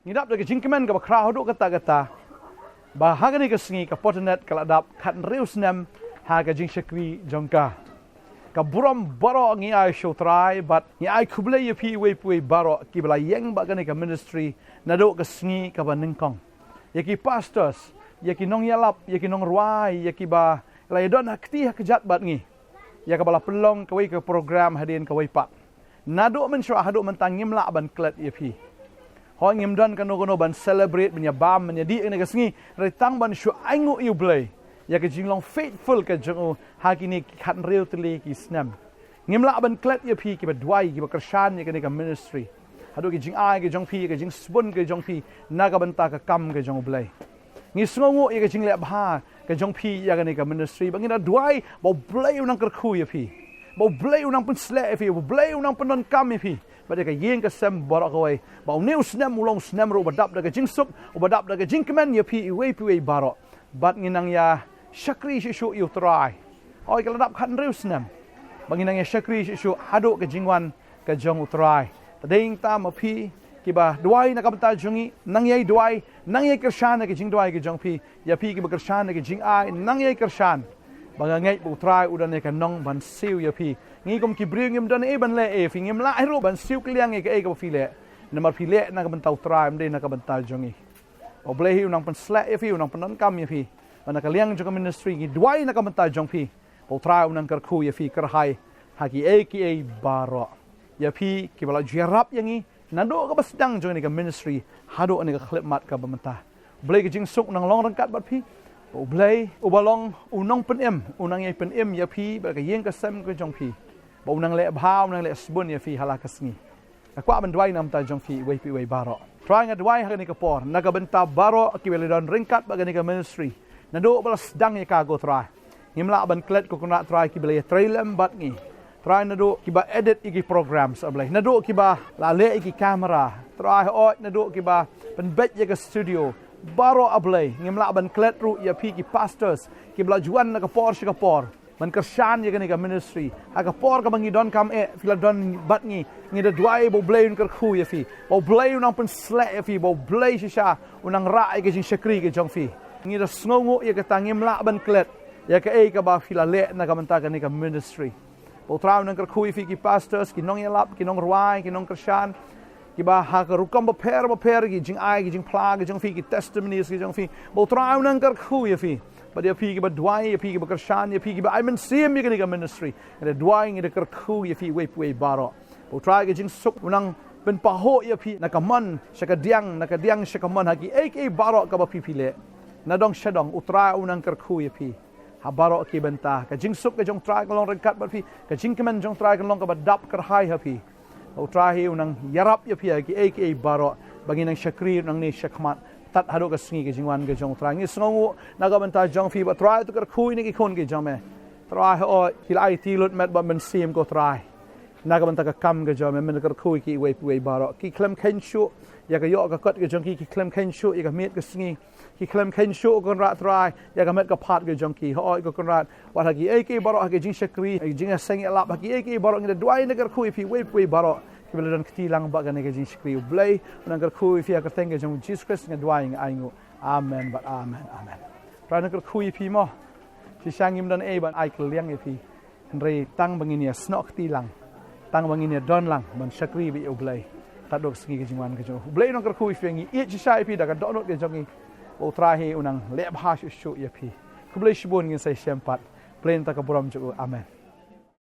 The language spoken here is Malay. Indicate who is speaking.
Speaker 1: ngidap da jingkemen ka bakra hoduk kata ba hagani ka sngi ka Potternet kaladap khat riu snem ha ka jing shakwi jongka ka buram baro ngi ai show try but ngi ai kuble ye pi we baro ki bla yeng ba gani ka ministry na do ka sngi ka ba ningkong yaki pastors yaki nong yalap yaki nong ruai yaki ba la yadon hakti hakjat bat ngi ya ka bala pelong ka we ka program hadin ka we pat na do men shwa hadu men tangim la ban klet ye pi ho ngim don kano ban celebrate benya bam benya di ne ka sngi retang ban shwa aingu you play ya ka jinglong faithful ka jong hakini khat real tli ki snem ngimla ban klet ye pi ki ba dwai ki ba kershan ye ka ministry hadu ki jing ai ki jong pi ki jing spun ki jong pi na ka ban ta ka kam ki jong blai ngi sngongo ye ka jing le bha ka jong pi ya ka ministry bangina dwai bo blai unang kerkhu ye pi bo blai unang pun sle ye pi bo blai unang pun non kam ye pi ba de ka yeng ka sem borak away ba new snem ulong snem ro badap da ka jing sup badap da ka jing kemen ye pi we pi we barok bat nginang ya shakri shu you try oi kalau dap khan riu snem banginang ya shakri shu hadu ke jingwan ke jong utrai tading ta ma phi kiba duai na kabta jungi nang yai duai nang yai kershan ke jing duai ke jong phi ya phi kiba kershan ke jing ai nang yai kershan bangangai bu try udan ke nong ban siu ya phi ngi kom ki bring ngim dan e ban le e fingim la ro ban siu kliang ke e ka phi le namar phi le na ka ban tau try mde na ka ban ta jungi o ble hi unang pan sla e phi unang pan kam ya phi mana kaliang jong ministry ngi duai na kamanta jong phi po trai unang karkhu ye phi karhai haki aka baro ya phi ki bala jerap yangi nando ka basdang jong ni ka ministry hado ni ka khlip mat ka bamanta blai ka jing suk nang long rangkat bat phi o blai o balong unang pen unang ye pen ya phi ba ka yeng ka sem ka jong phi ba unang le bhaw unang le sbun ye phi hala ka sngi akwa ban duai nam ta jong phi we pi we baro try nga duai ha ni ka por na ka benta baro ki bele don ringkat ba ni ka ministry nado balas dang ye kago try ngimla ban klet ko kuna try ki bele trailem bat ngi try nado ki ba edit iki programs ablai nado ki ba la le iki camera try ot nado ki ba pen bet ye ka studio baro ablai ngimla ban klet ru ya pi ki pastors ki bla juan na ka por man kershan ye ka ministry aga por ka bangi don kam e fila don bat ngi da duai bo blai un kerkhu ye fi bo blai un pen sle ye fi bo blai shisha unang ra ke jing shakri ke jong fi ngi da sngongo ye ka tangim la ban klet ya ka e ka ba fila le na ka manta ka ni ka ministry bo trau nang kerkhu fi ki pastors ki nong yalap ki nong ruai ki nong kershan ki ba ha ka rukam ba per ki jing ai ki jing pla ki jong fi ki testimonies ki jong fi bo trau nang kerkhu ye fi ba dia fi ki ba duai ye fi ki ba kershan ye fi ki ba I men sim ye ka ministry da duai ngi da kerkhu ye fi we baro bo trau ki jing suk nang ben paho ye fi na ka man syakadiang syakaman haki ek baro ka ba fi le nadong shadong utra unang kerkhu ye pi habaro ki benta ka jingsuk ka jong try ka long rengkat ba pi ka jingkemen jong try ka long ka badap kerhai ha pi utra hi unang yarap ye pi ki aka baro bagi nang shakri nang ni shakmat tat hado ka sngi ka jingwan ka jong try ngi sngongu na ka benta jong fi ba try to kerkhu ni ki khon ki jome try ho hilai ti lut met ba men sim ko try na ka benta ka kam ka jome men kerkhu ki we baro ki klem kenshu ya ka yo ka kot ka jong ki klem kenshu ya ka met ka sngi ki klem ken show kon rat try ya ka met ka pat ge jongki ho ko kon rat wat hagi ek baro hagi jing shakri jing seng lap hagi ek baro ngi duai negar khu fi we baro ki bele don kti lang ba ga ne jing shakri blai negar khu fi ka tenge jong Jesus Christ ngi duai ngi aingu amen but amen pra negar khu fi mo si sangim don e ban ai kliang fi re tang bangini snok ti lang tang bangini don lang ban shakri bi blai ta dok sngi ge jingwan ge jong blai negar khu fi ngi e chi sai fi da ka donot ge jongi o trahi unang lep hash shu ya pi kublai shibun ngin sai sempat plain ta ka buram ju amen